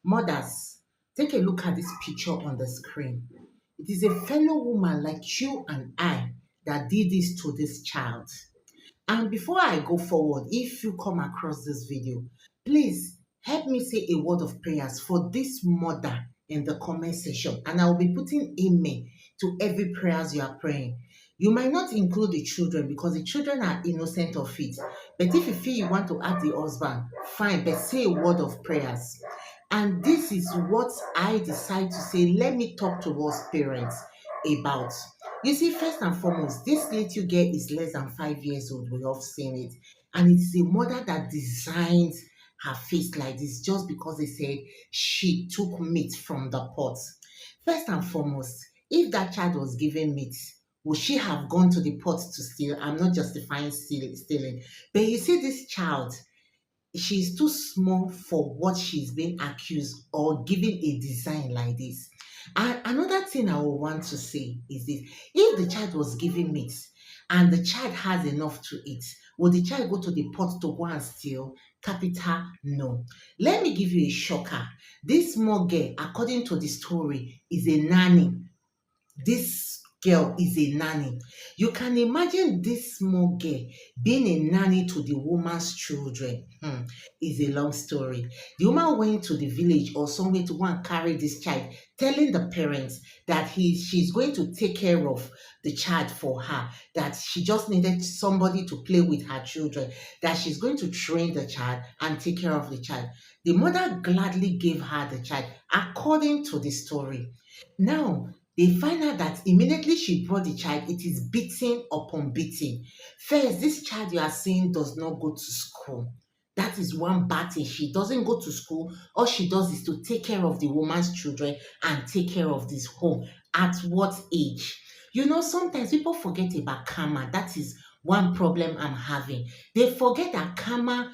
Mothers, take a look at this picture on the screen. It is a fellow woman like you and I that did this to this child. And before I go forward, if you come across this video, please help me say a word of prayers for this mother in the comment section. And I will be putting amen to every prayers you are praying. You might not include the children because the children are innocent of it. But if you feel you want to add the husband, fine, but say a word of prayers. And this is what I decide to say. Let me talk to us parents about. You see, first and foremost, this little girl is less than 5 years old. We have seen it. And it's a mother that designed her face like this just because they said she took meat from the pot. First and foremost, if that child was given meat, would she have gone to the pot to steal? I'm not justifying stealing. But you see, this child, she's too small for what she's being accused or given a design like this. And another thing I would want to say is this: if the child was given meat and the child has enough to eat, would the child go to the pot to go and steal? Capital no. Let me give you a shocker. This small girl, according to the story, is a nanny. This girl is a nanny. You can imagine this small girl being a nanny to the woman's children. Is a long story. The woman went to the village or somewhere to go and carry this child, telling the parents that she's going to take care of the child for her, that she just needed somebody to play with her children, that she's going to train the child and take care of the child. The mother gladly gave her the child, according to the story. Now, they find out that immediately she brought the child, it is beating upon beating. First, this child you are seeing does not go to school. That is one bad thing. She doesn't go to school. All she does is to take care of the woman's children and take care of this home. At what age? You know, sometimes people forget about karma. That is one problem I'm having. They forget that karma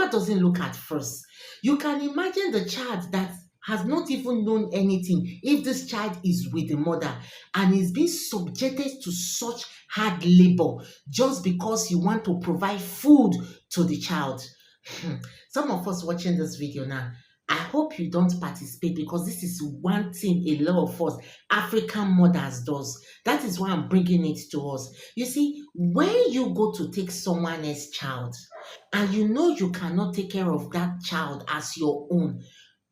doesn't look at first. You can imagine the child that has not even known anything. If this child is with the mother and is being subjected to such hard labor just because you want to provide food to the child. Some of us watching this video now, I hope you don't participate, because this is one thing a lot of us African mothers does. That is why I'm bringing it to us. You see, when you go to take someone else's child and you know you cannot take care of that child as your own,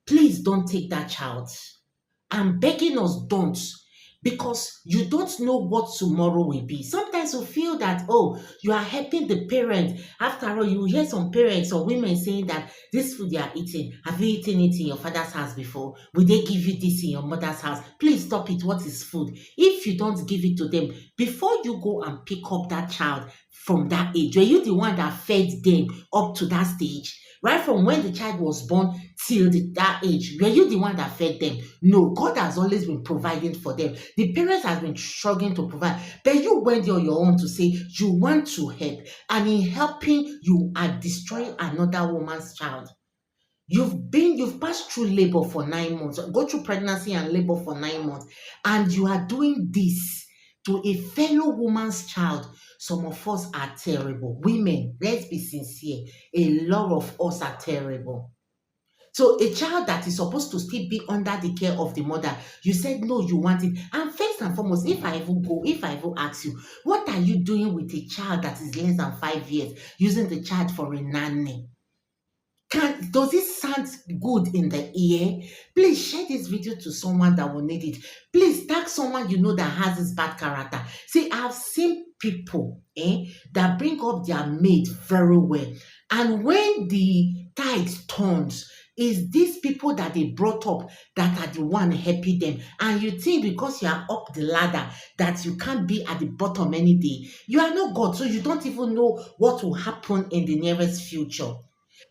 please don't take that child. I'm begging us, don't. Because you don't know what tomorrow will be. Sometimes you feel that, oh, you are helping the parent. After all, you hear some parents or women saying that this food you are eating, have you eaten it in your father's house before? Will they give you this in your mother's house? Please stop it. What is food? If you don't give it to them, before you go and pick up that child from that age, were you the one that fed them up to that stage? Right from when the child was born till that age, were you the one that fed them? No, God has always been providing for them. The parents have been struggling to provide. But you went there on your own to say you want to help. And in helping, you are destroying another woman's child. You've passed through labor for 9 months, go through pregnancy and labor for 9 months, and you are doing this to a fellow woman's child. Some of us are terrible. Women, let's be sincere, a lot of us are terrible. So a child that is supposed to still be under the care of the mother, you said no, you want it. And first and foremost, if I even ask you, what are you doing with a child that is less than 5 years, using the child for a nanny? Does it sound good in the ear? Please share this video to someone that will need it. Please tag someone you know that has this bad character. See, I've seen people that bring up their maid very well. And when the tide turns, is these people that they brought up that are the one helping them. And you think because you are up the ladder that you can't be at the bottom any day. You are not God, so you don't even know what will happen in the nearest future.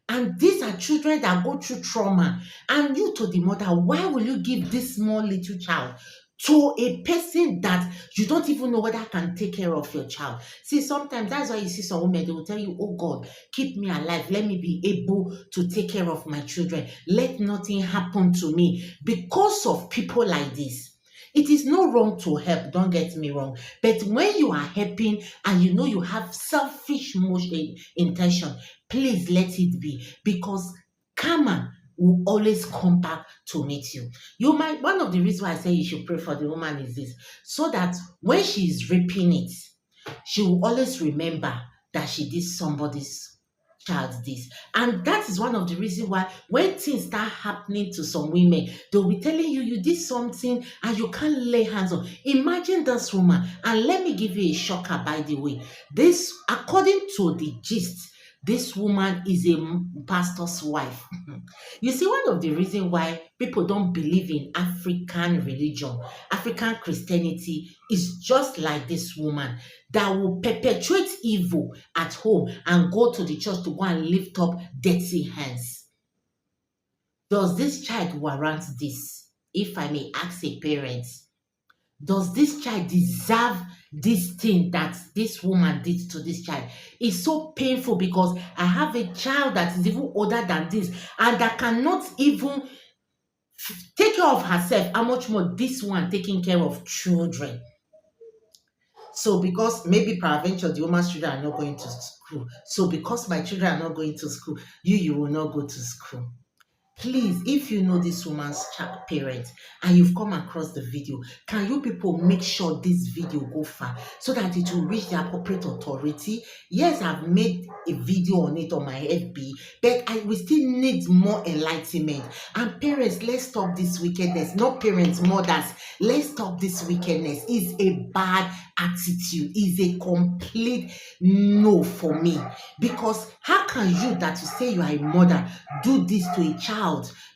And these are children that go through trauma. And you, to the mother, why will you give this small little child to a person that you don't even know whether can take care of your child? See, sometimes that's why you see some women, they will tell you, oh God, keep me alive. Let me be able to take care of my children. Let nothing happen to me because of people like this. It is no wrong to help, don't get me wrong. But when you are helping and you know you have selfish intention, please let it be. Because karma will always come back to meet you. You might, one of the reasons why I say you should pray for the woman is this, so that when she is reaping it, she will always remember that she did somebody's child this. And that is one of the reasons why when things start happening to some women, they'll be telling you you did something and you can't lay hands on. Imagine this woman, and let me give you a shocker, by the way. This, according to the gist, this woman is a pastor's wife. You see, one of the reasons why people don't believe in African religion, African Christianity, is just like this woman that will perpetuate evil at home and go to the church to go and lift up dirty hands. Does this child warrant this? If I may ask a parent, does this child deserve this thing that this woman did to this child? It's so painful because I have a child that is even older than this and that cannot even take care of herself. How much more this one taking care of children? So because maybe peradventure the woman's children are not going to school. So because my children are not going to school, you will not go to school. Please, if you know this woman's parent and you've come across the video, can you people make sure this video go far so that it will reach the appropriate authority? Yes, I've made a video on it on my FB, but we still need more enlightenment. And parents, let's stop this wickedness. Not parents, mothers, let's stop this wickedness. It's a bad attitude. It's a complete no for me. Because how can you, that you say you are a mother, do this to a child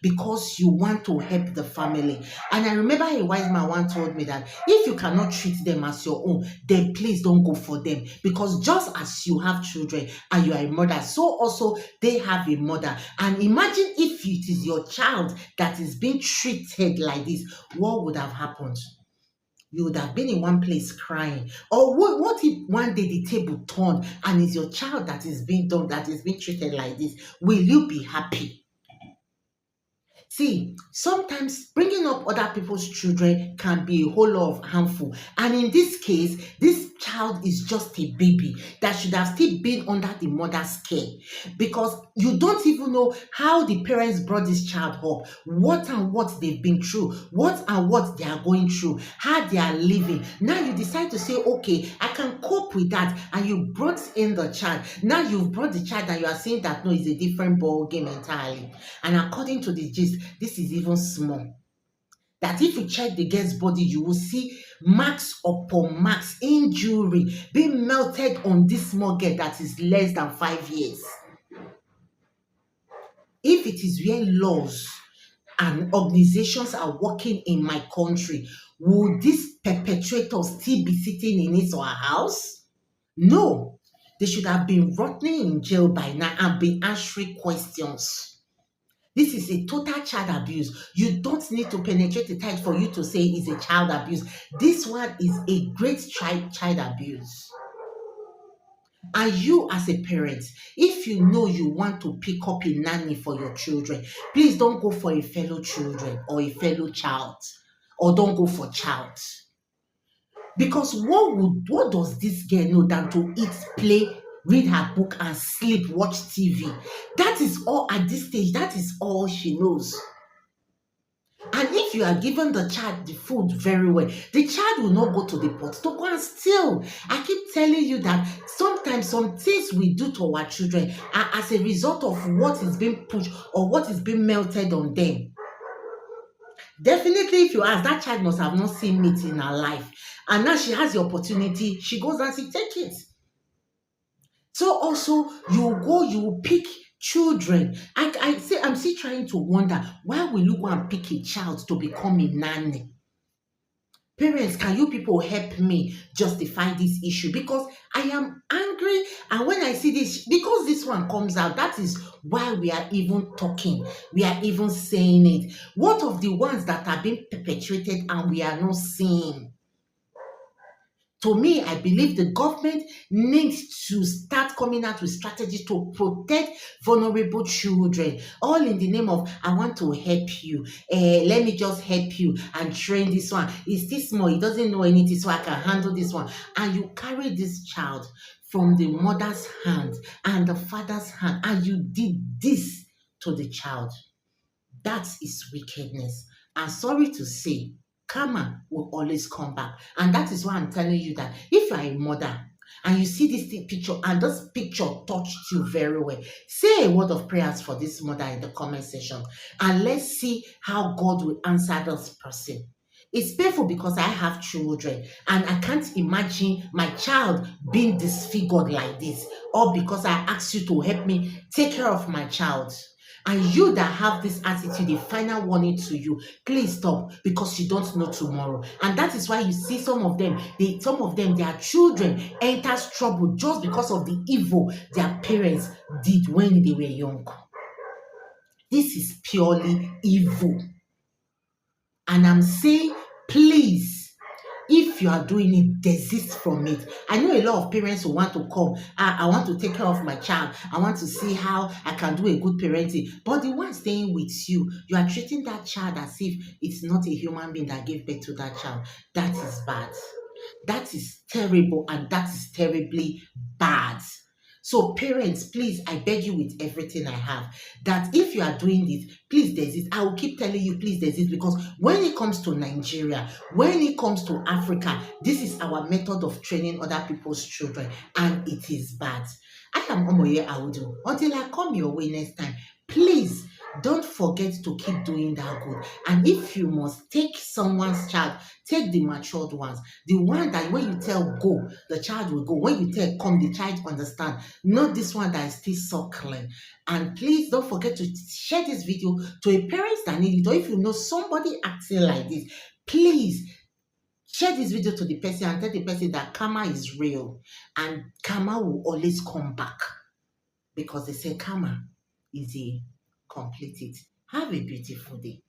because you want to help the family? And I remember a wise man once told me that if you cannot treat them as your own, then please don't go for them. Because just as you have children and you are a mother, so also they have a mother. And imagine if it is your child that is being treated like this, what would have happened? You would have been in one place crying. Or what if one day the table turned and it's your child that is being done, that is being treated like this? Will you be happy? See, sometimes bringing up other people's children can be a whole lot of harmful. And in this case, this child is just a baby that should have still been under the mother's care, because you don't even know how the parents brought this child up, what and what they've been through, what and what they are going through, how they are living. Now you decide to say, okay, I can cope with that, and you brought in the child. Now you've brought the child and you are saying that no, it's a different ball game entirely. And according to the gist, this is even small. That if you check the girl's body, you will see marks upon marks, injury being melted on this small girl that is less than 5 years. If it is where laws and organizations are working in my country, will this perpetrator still be sitting in his or her house? No. They should have been rotting in jail by now and be answering questions. This is a total child abuse. You don't need to penetrate the tide for you to say it's a child abuse. This one is a great child abuse. And you as a parent, if you know you want to pick up a nanny for your children, please don't go for a fellow children or a fellow child, or don't go for child. Because what does this girl know than to eat, play, read her book and sleep, watch TV? That is all at this stage. That is all she knows. And if you are given the child the food very well, the child will not go to the pot to go and steal. I keep telling you that sometimes some things we do to our children are as a result of what is being pushed or what is being melted on them. Definitely, if you ask, that child must have not seen meat in her life. And now she has the opportunity, she goes and she takes it. So also, you will pick children. I'm still trying to wonder, why will you go and pick a child to become a nanny? Parents, can you people help me justify this issue? Because I am angry, and when I see this, because this one comes out, that is why we are even talking. We are even saying it. What of the ones that are being perpetuated and we are not seeing? To me, I believe the government needs to start coming out with strategies to protect vulnerable children, all in the name of, I want to help you. Let me just help you and train this one. He's this small, he doesn't know anything, so I can handle this one. And you carry this child from the mother's hand and the father's hand, and you did this to the child. That is wickedness. And sorry to say, karma will always come back. And that is why I'm telling you that if you are a mother and you see this picture and this picture touched you very well, say a word of prayers for this mother in the comment section and let's see how God will answer this person. It's painful because I have children and I can't imagine my child being disfigured like this, or because I ask you to help me take care of my child. And you that have this attitude, a final warning to you, please stop, because you don't know tomorrow. And that is why you see some of them, their children enters trouble just because of the evil their parents did when they were young. This is purely evil. And I'm saying, please, if you are doing it, desist from it. I know a lot of parents who want to come. I want to take care of my child. I want to see how I can do a good parenting. But the one staying with you, you are treating that child as if it's not a human being that gave birth to that child. That is bad. That is terrible, and that is terribly bad. So parents, please, I beg you with everything I have, that if you are doing this, please desist. I will keep telling you, please desist, because when it comes to Nigeria, when it comes to Africa, this is our method of training other people's children, and it is bad. I am Omoye Audu. Until I come your way next time, please don't forget to keep doing that good. And if you must take someone's child, take the matured ones. The one that when you tell go, the child will go. When you tell come, the child understand. Not this one that is still suckling. And please don't forget to share this video to a parents that need it. Or if you know somebody acting like this, please share this video to the person and tell the person that karma is real and karma will always come back, because they say karma is a complete it. Have a beautiful day.